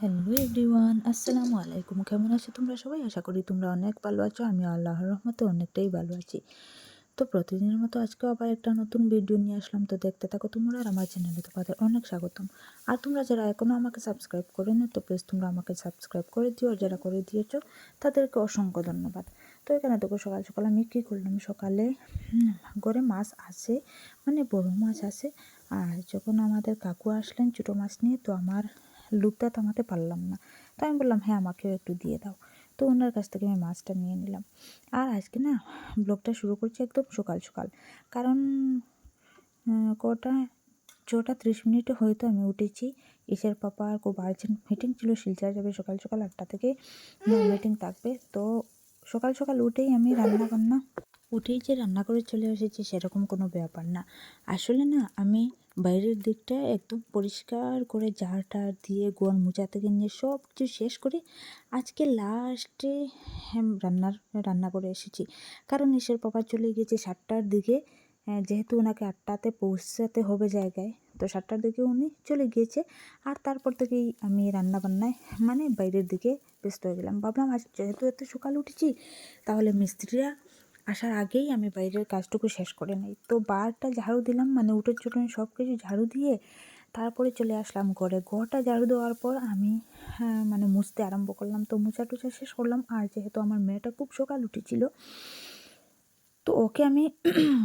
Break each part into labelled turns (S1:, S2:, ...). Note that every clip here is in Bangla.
S1: হ্যালো এভরিওয়ান, আসসালামু আলাইকুম। কেমন আছো তোমরা সবাই? আশা করি তোমরা অনেক ভালো আছো। আমি আল্লাহর রহমতে অনেকটাই ভালো আছি। তো প্রতিদিনের মতো আজকেও আবার একটা নতুন ভিডিও নিয়ে আসলাম। তো দেখতে থাকো তোমরা, আর আমার চ্যানেলে তোমাদের অনেক স্বাগতম। আর তোমরা যারা এখনও আমাকে সাবস্ক্রাইব করে নি, তো প্লিজ তোমরা আমাকে সাবস্ক্রাইব করে দিও। আর যারা করে দিয়েছো তাদেরকে অসংখ্য ধন্যবাদ। তো এখানে দেখো সকাল সকাল আমি কী করলাম। সকালে ঘরে মাছ আছে, মানে বড় মাছ আছে। আর যখন আমাদের কাকু আসলেন ছোটো মাছ নিয়ে, তো আমার লুকটা থামাতে পারলাম না। তো আমি বললাম, হ্যাঁ আমাকেও একটু দিয়ে দাও। তো ওনার কাছ থেকে আমি মাছটা নিয়ে নিলাম। আর আজকে না ব্লগটা শুরু করছি একদম সকাল সকাল। কারণ কটা 6:30 হয়তো আমি উঠেছি। ইসের পাপার খুব আর্জেন্ট মিটিং ছিল, শিলচর যাবে সকাল সকাল 8টা থেকে মিটিং থাকবে। তো সকাল সকাল উঠেই আমি উঠেই যে রান্না করে চলে এসেছি সেরকম কোনো ব্যাপার না। আসলে না আমি বাইরের দিকটা একদম পরিষ্কার করে ঝাড় টাড় দিয়ে ঘর মোছা থেকে নিয়ে সব কিছু শেষ করে আজকে লাস্টে রান্না করে এসেছি। কারণ ইসের পাপা চলে গিয়েছে 7টার দিকে। যেহেতু ওনাকে 8টাতে পৌঁছাতে হবে জায়গায়, তো 7টার দিকে উনি চলে গিয়েছে। আর তারপর থেকেই আমি রান্না বান্নায় মানে বাইরের দিকে ব্যস্ত হয়ে গেলাম। ভাবলাম আজ যেহেতু এত সকালে উঠেছি, তাহলে মিস্ত্রিরা আসার আগেই আমি বাইরের কাজটুকু শেষ করে নিই। তো বারটা ঝাড়ু দিলাম, মানে উঠোন চুটোন সব কিছু ঝাড়ু দিয়ে তারপরে চলে আসলাম ঘরে। ঘরটা ঝাড়ু দেওয়ার পর আমি মানে মুছতে আরম্ভ করলাম। তো মোছা টুছা শেষ করলাম। আর যেহেতু আমার মেয়েটা খুব সকাল উঠেছিল, তো ওকে আমি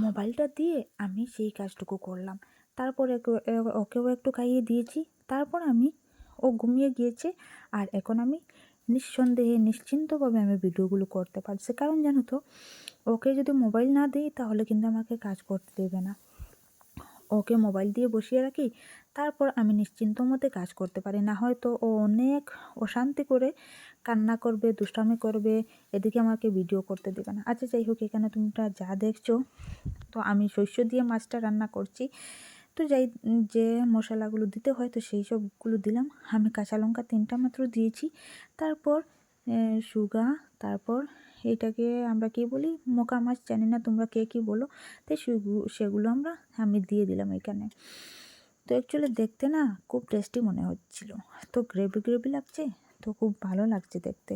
S1: মোবাইলটা দিয়ে আমি সেই কাজটুকু করলাম। তারপরে ওকেও একটু খাইয়ে দিয়েছি। তারপর ও ঘুমিয়ে গিয়েছে। আর এখন আমি নিঃসন্দেহে নিশ্চিন্তভাবে আমি ভিডিওগুলো করতে পারছি। কারণ জানো তো, ওকে যদি মোবাইল না দিই তাহলে কিন্তু আমাকে কাজ করতে দেবে না। ওকে মোবাইল দিয়ে বসিয়ে রাখি, তারপর আমি নিশ্চিন্ত মতে কাজ করতে পারি। না হয়তো ও অনেক অশান্তি করে কান্না করবে, দুষ্টামি করবে, এদিকে আমাকে ভিডিও করতে দেবে না। আচ্ছা যাই হোক, এখানে তোমরা যা দেখছো, তো আমি শস্য দিয়ে মাছটা রান্না করছি। তো যে মশলাগুলো দিতে হয় তো সেই সবগুলো দিলাম। আমি কাঁচা লঙ্কা 3টা মাত্র দিয়েছি। তারপর সুগা, তারপর এটাকে আমরা কী বলি, মোকা মাছ, জানি না তোমরা কে কী বলো। তো সেগুলো আমি দিয়ে দিলাম এখানে। তো অ্যাকচুয়ালি দেখতে না খুব টেস্টি মনে হচ্ছিল। তো গ্রেভি গ্রেভি লাগছে, তো খুব ভালো লাগছে দেখতে।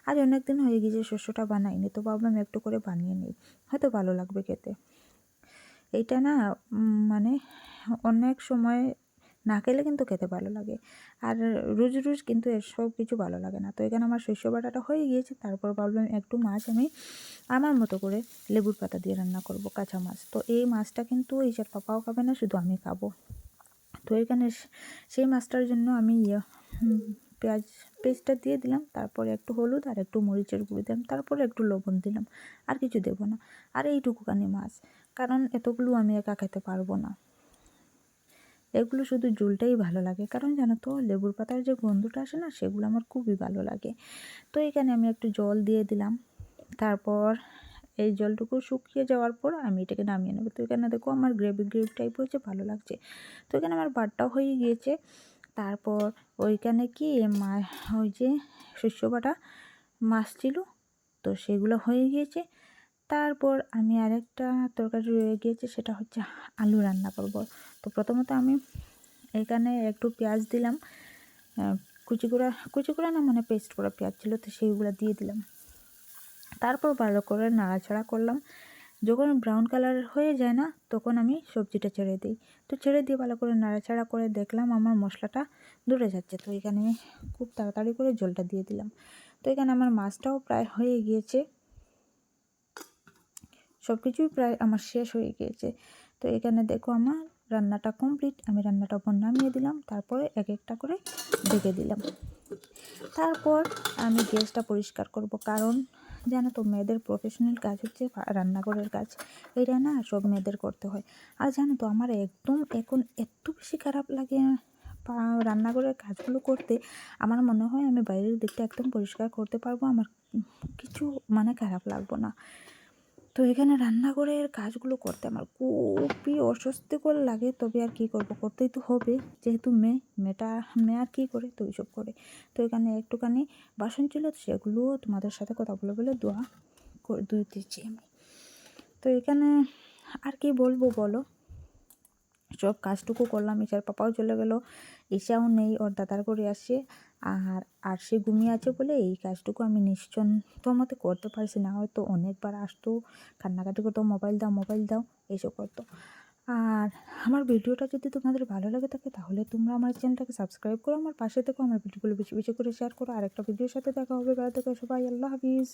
S1: আর অনেক দিন হয়ে গিয়েছে শস্যটা বানাইনি, তো ভাবলাম একটু করে বানিয়ে নিই, হয়তো ভালো লাগবে খেতে। এইটা না মানে অনেক সময় না খেলে কিন্তু খেতে ভালো লাগে। আর রোজ রোজ কিন্তু এসব কিছু ভালো লাগে না। তো এখানে আমার শস্য বাটাটা হয়ে গিয়েছে। তারপর ভাবলাম একটু মাছ আমি আমার মতো করে লেবুর পাতা দিয়ে রান্না করব, কাঁচা মাছ। তো এই মাছটা কিন্তু ইসার পাপাও খাবে না, শুধু আমি খাবো। তো এখানে সেই মাছটার জন্য আমি পেঁয়াজ পেস্টটা দিয়ে দিলাম। তারপরে একটু হলুদ আর একটু মরিচের গুঁড়ো দিলাম, তারপরে একটু লবণ দিলাম। আর কিছু দেবো না। আর এইটুকুখানি মাছ, কারণ এতগুলো আমি একা খেতে পারবো না। এগুলো শুধু ঝোলটাই ভালো লাগে। কারণ জানো তো, লেবুর পাতার যে গন্ধটা আসে না, সেগুলো আমার খুবই ভালো লাগে। তো এখানে আমি একটু জল দিয়ে দিলাম। তারপর এই জলটুকু শুকিয়ে যাওয়ার পর আমি এটাকে নামিয়ে নেবো। তো এখানে দেখো আমার গ্রেভি গ্রেভি টাইপ হয়েছে, ভালো লাগছে। তো এখানে আমার ভাতটাও হয়ে গিয়েছে। তারপর ওইখানে কি ওই যে শস্য বাটা মাছ ছিল, তো সেগুলো হয়ে গিয়েছে। তারপর আমি আরেকটা তরকারি রয়ে গিয়েছে, সেটা হচ্ছে আলু রান্না করব। তো প্রথমত আমি এখানে একটু পেঁয়াজ দিলাম, কুচি করা না, মানে পেস্ট করা পেঁয়াজ ছিল, তো সেইগুলো দিয়ে দিলাম। তারপর ভালো করে নাড়াচাড়া করলাম। যখন ব্রাউন কালার হয়ে যায় না, তখন আমি সবজিটা ছেড়ে দিই। তো ছেড়ে দিয়ে ভালো করে নাড়াচাড়া করে দেখলাম আমার মশলাটা ধরে যাচ্ছে। তো এখানে আমি খুব তাড়াতাড়ি করে জলটা দিয়ে দিলাম। তো এখানে আমার মাছটাও প্রায় হয়ে গিয়েছে, সব কিছুই প্রায় আমার শেষ হয়ে গিয়েছে। তো এখানে দেখো আমার রান্নাটা কমপ্লিট। আমি রান্নাটা ওপর নামিয়ে দিলাম, তারপরে এক একটা করে ঢেকে দিলাম। তারপর আমি গ্যাসটা পরিষ্কার করব, কারণ জানো তো মেয়েদের প্রফেশনাল কাজ হচ্ছে রান্নাঘরের কাজ। এটা না সব মেয়েদের করতে হয়। আর জানো তো আমার একদম এখন এত বেশি খারাপ লাগে রান্নাঘরের কাজগুলো করতে। আমার মনে হয় আমি বাইরের দিকটা একদম পরিষ্কার করতে পারবো, আমার কিছু মানে খারাপ লাগবো না। তো এখানে রান্নাঘরের কাজগুলো করতে আমার খুবই অস্বস্তিকর লাগে। তবে আর কী করব, করতেই তো হবে, যেহেতু মেয়ে আর কী করে, তো এইসব করে। তো এখানে একটুখানি বাসন ছিল, সেগুলো তোমাদের সাথে কথা বলে বলে ধুইতেছি আমি। তো এখানে আর কি বলবো বলো। সব কাজটুকু করলাম। ঈশার পাপাও চলে গেল, ঈশাও নেই, ওর দাদার করে আসছে। আর সে ঘুমিয়ে আছে বলে এই কাজটুকু আমি নিশ্চিন্ত মতো করতে পারছি, না হয়তো অনেকবার আসতো, কান্নাকাটি করতো, মোবাইল দাও মোবাইল দাও এইসব করতো। আর আমার ভিডিওটা যদি তোমাদের ভালো লাগে থাকে তাহলে তোমরা আমার চ্যানেলটাকে সাবস্ক্রাইব করো, আমার পাশে থেকো, আমার ভিডিওগুলো বেশি বেশি করে শেয়ার করো। আর একটা ভিডিওর সাথে দেখা হবে, ভালো থেকো সবাই, আল্লাহ হাফিজ।